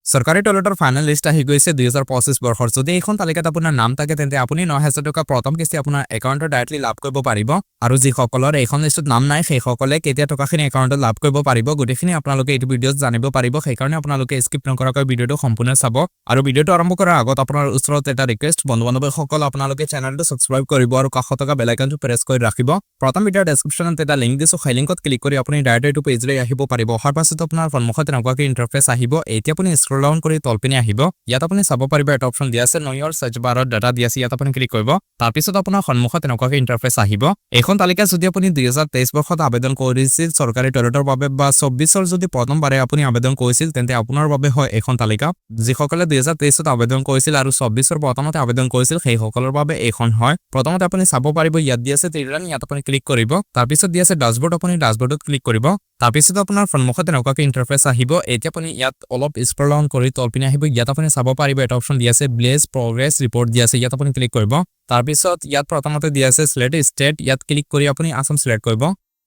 চৰকাৰী টয়লেটৰ final list আহি গৈছে 2025 বৰ্ষৰ যদি এইখন তালিকাত আপোনাৰ নাম থাকে তেন্তে আপুনি 9000 টকা প্ৰথম কিস্তি আপোনাৰ একাউণ্টত ডাইৰেক্টলি লাভ কৰিব পাৰিব আৰু যিসকলৰ এইখন লিষ্টত নাম নাই সেইসকলে কেতিয়া টকাখিনি একাউণ্টত লাভ কৰিব পাৰিব গোটেইখিনি আপোনালোকে এই ভিডিঅ'ত জানিব পাৰিব সেইকাৰণে আপোনালোকে স্কিপ নকৰাকৈ ভিডিঅ'টো সম্পূৰ্ণ চাব আৰু ভিডিঅ'টো আৰম্ভ কৰাৰ আগত আপোনাৰ ওচৰত এটা ৰিকুৱেষ্ট বন্ধু-বান্ধৱীসকল আপোনালোকে চেনেলটো সাবস্ক্ৰাইব কৰিব আৰু কাষত থকা বেল আইকনটো প্ৰেছ কৰি ৰাখিব প্ৰথম ভিডিঅ'ৰ ডেসক্ৰিপচনত এটা লিংক দিছো সেই লিংকত ক্লিক কৰি আপুনি ডাইৰেক্ট এইটো পেজলৈ আহিব পাৰিব অহাৰ পাছত আপোনাৰ সন্মুখত এনেকুৱাকৈ ইন্টাৰফেচ আহিব এতিয়া আপুনি স্ক্ৰল ডাউন কৰি তলপিনে আহিব ইয়াত আপুনি চাব পাৰিব এটা অপচন দিয়া আছে নয়ৰ সাৰ্চ বাৰত ডাটা দিয়া আছে ইয়াত আপুনি ক্লিক কৰিব তাৰ পিছত আপোনাৰ সন্মুখত এনেকুৱাকৈ ইন্টাৰফেচ আহিব এইখন তালিকা যদি আপুনি 2023 বৰ্ষত আবেদন কৰিছিল চৰকাৰী টয়লেটৰ বাবে বা 24 যদি প্ৰথমবাৰে আপুনি আবেদন কৰিছিল তেন্তে আপোনাৰ বাবে হয় এইখন তালিকা যিসকলে 2023 ত আবেদন কৰিছিল আৰু 24 প্ৰথমতে আবেদন কৰিছিল সেই সকলৰ বাবে এইখন হয় প্ৰথমতে আপুনি চাব পাৰিব ইয়াত দিয়া আছে ত্ৰিৰান ইয়াত আপুনি ক্লিক কৰিব তাৰ পিছত দিয়া আছে ড্যাশবোৰ্ড আপুনি ড্যাশবোৰ্ডত ক্লিক কৰিব তাৰ পিছত আপোনাৰ সন্মুখত এনেকুৱাকৈ ইন্টাৰফেচ আহিব এতিয়া আপুনি ইয়াত অলপ স্ক্ৰল ডাউন কৰি তলপিনে আহিব ইয়াত আপুনি চাব পাৰিব এটা অপচন দিয়া আছে ব্লেজ প্ৰগ্ৰেছ ৰিপৰ্ট দিয়া আছে ইয়াত আপুনি ক্লিক কৰিব তাৰ পিছত ইয়াত প্ৰথমতে দিয়া আছে সিলেক্ট ষ্টেট ইয়াত ক্লিক কৰি আপুনি আসাম সিলেক্ট কৰিব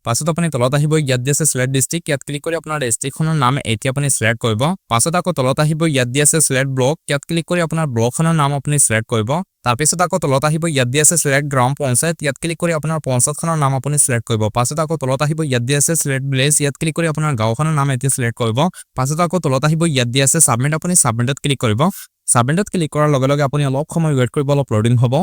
পাছত আপুনি তলত আহিব ইয়াত দিয়া আছে সিলেক্ট ডিস্ট্ৰিক্ট ইয়াত ক্লিক কৰি আপোনাৰ ডিস্ট্ৰিক্টখনৰ নাম এতিয়া আপুনি সিলেক্ট কৰিব পাছত আকৌ তলত আহিব ইয়াত দিয়া আছে সিলেক্ট ব্লক ইয়াত ক্লিক কৰি আপোনাৰ ব্লকখনৰ নাম আপুনি সিলেক্ট কৰিব তাৰ পিছত আকৌ তলত আহিব ইয়াত দিয়া আছে সিলেক্ট গ্ৰাম পঞ্চায়ত ইয়াত ক্লিক কৰি আপোনাৰ পঞ্চায়তখনৰ নাম আপুনি সিলেক্ট কৰিব পাছত আকৌ তলত আহিব ইয়াত দিয়া আছে সিলেক্ট ভিলেজ ইয়াত ক্লিক কৰি আপোনাৰ গাঁওখনৰ নাম এতিয়া সিলেক্ট কৰিব পাছত আকৌ তলত আহিব ইয়াত দিয়া আছে সাবমিট আপুনি সাবমিটত ক্লিক কৰিব সাবমিটত ক্লিক কৰাৰ লগে লগে আপুনি অলপ সময় ওয়েট কৰিব অলপ লোডিং হ'ব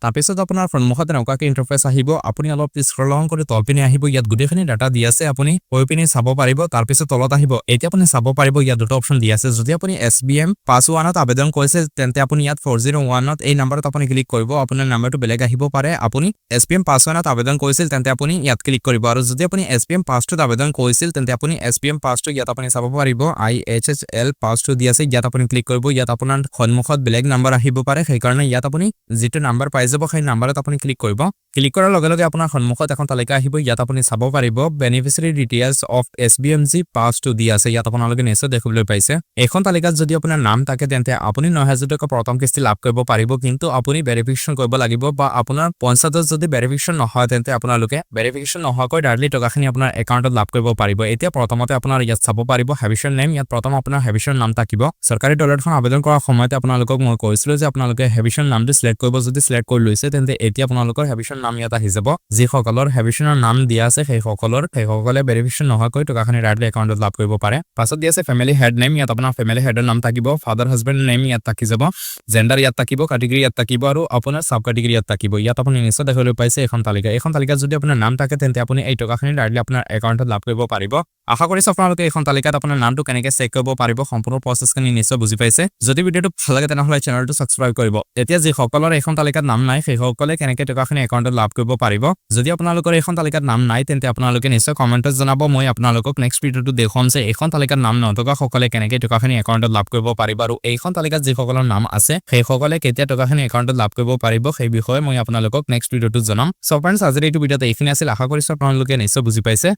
তাৰ পিছত আপোনাৰ সন্মুখত এনেকুৱাকৈ ইন্টাৰফেচ আহিব আপুনি অলপ স্ক্ৰল ডাউন কৰি তলপিনে আহিব ইয়াত গুটেইখিনি ডাটা দি আছে আপুনি ওইপিনে চাব পাৰিব তাৰ পিছত তলত আহিব এতিয়া আপুনি চাব পাৰিব ইয়াত দুটা অপচন দি আছে যদি আপুনি SBM পাস 1ত আবেদন কৰিছে তেন্তে আপুনি ইয়াত 401ত এই নম্বৰত আপুনি ক্লিক কৰিব আপোনাৰ নম্বৰটো বেলেগ আহিব পাৰে আপুনি SBM পাস 1ত আবেদন কৰিছিল তেন্তে আপুনি ইয়াত ক্লিক কৰিব আৰু যদি আপুনি SBM পাস 2ত আবেদন কৰিছিল তেন্তে আপুনি SBM পাস 2 ইয়াত আপুনি চাব পাৰিব IHHL পাস 2 দি আছে ইয়াত আপুনি ক্লিক কৰিব ইয়াত আপোনাৰ সন্মুখত বেলেগ নম্বৰ আহিব পাৰে সেই কাৰণে ইয়াত আপুনি যেটো নম্বৰ পাই যাব সেই নম্বৰত আপুনি ক্লিক কৰিব ক্লিক কৰাৰ লগে লগে আপোনাৰ সন্মুখত এখন তালিকা আহিব ইয়াত আপুনি চাব পাৰিব beneficiary details of SBMG pass 2 দি আছে ইয়াত আপোনালোকে নিশ্চয় দেখিবলৈ পাইছে এইখন তালিকাত যদি আপোনাৰ নাম থাকে তেন্তে আপুনি 9000 টকা প্ৰথম কিস্তি লাভ কৰিব পাৰিব কিন্তু আপুনি ভেৰিফিকেশ্যন কৰিব লাগিব বা আপোনাৰ পঞ্চায়তত যদি ভেৰিফিকেশ্যন নহয় তেন্তে আপোনালোকে ভেৰিফিকেশ্যন নোহোৱাকৈ ডাইৰেক্টলি টকাখিনি আপোনাৰ একাউণ্টত লাভ কৰিব পাৰিব এতিয়া প্ৰথমতে আপোনাৰ ইয়াত চাব পাৰিব হেভিশ্যন নেম ইয়াত প্ৰথম আপোনাৰ হেভিশ্যন নাম থাকিব চৰকাৰী টয়লেটখন আবেদন কৰাৰ সময়তে আপোনালোকক মই কৈছিলো যে আপোনালোকে হেভিশ্যন নামটো সিলেক্ট কৰিব যদি সিলেক্ট কৰি লৈছে তেন্তে এতিয়া আপোনালোকৰ হেভিশ্যন নাম ইয়াত আহি যাব যিসকলৰ হেভিশ্যনৰ নাম দিয়া আছে সেইসকলে ভেৰিফিকেশ্যন নোহোৱাকৈ টকাখিনি ডাইৰেক্টলি একাউণ্টত লাভ কৰিব পাৰে পাছত দিয়া আছে ফেমিলি হেড নেম ইয়াত আপোনাৰ ফেমিলি হেডৰ নাম থাকিব ফাদাৰ হাজবেণ্ড নেম ইয়াত থাকি যাব জেন্ডাৰ ইয়াত থাকিব কেটেগৰী ইয়াত থাকিব আৰু আপোনাৰ সাব কেটেগৰী ইয়াত থাকিব ইয়াত আপুনি নিশ্চয় দেখিবলৈ পাইছে এখন তালিকাত যদি আপোনাৰ নাম থাকে তেন্তে আপুনি এই টকাখিনি ডাইৰেক্টলি আপোনাৰ একাউণ্টত লাভ কৰিব পাৰিব আশা কৰিছো আপোনালোকে এখন তালিকাত আপোনাৰ নামটো কেনেকৈ চেক কৰিব পাৰিব সম্পূৰ্ণ প্ৰচেছখিনি নিশ্চয় বুজি পাইছে যদি ভিডিঅ'টো ভাল লাগে তেনেহলে চেনেলটো সাবস্ক্ৰাইব কৰিব এতিয়া যিসকলৰ এখন তালিকাত নাম নাই সেইসকলে কেনেকৈ টকাখিনি একাউণ্টত লাভ কৰিব পাৰিব যদি আপোনালোকৰ এখন তালিকাত নাম নাই তেন্তে আপোনালোকে নিশ্চয় কমেণ্টত জনাব মই আপোনালোকক নেক্সট ভিডিঅ'টো দেখুৱাম যে এখন তালিকাত নাম নথকা সকলে কেনেকৈ টকাখিনি একাউণ্টত লাভ কৰিব পাৰিব আৰু এইখন তালিকাত যিসকলৰ নাম আছে সেইসকলে কেতিয়া টকাখিনি একাউণ্টত লাভ কৰিব পাৰিব সেই বিষয়ে মই আপোনালোকক নেক্সট ভিডিঅ'টো জনাম সো ফ্ৰেণ্ডছ আজিৰ এইটো ভিডিঅ'তে এইখিনি আছিল আশা কৰিছো আপোনালোকে নিশ্চয় বুজি পাইছে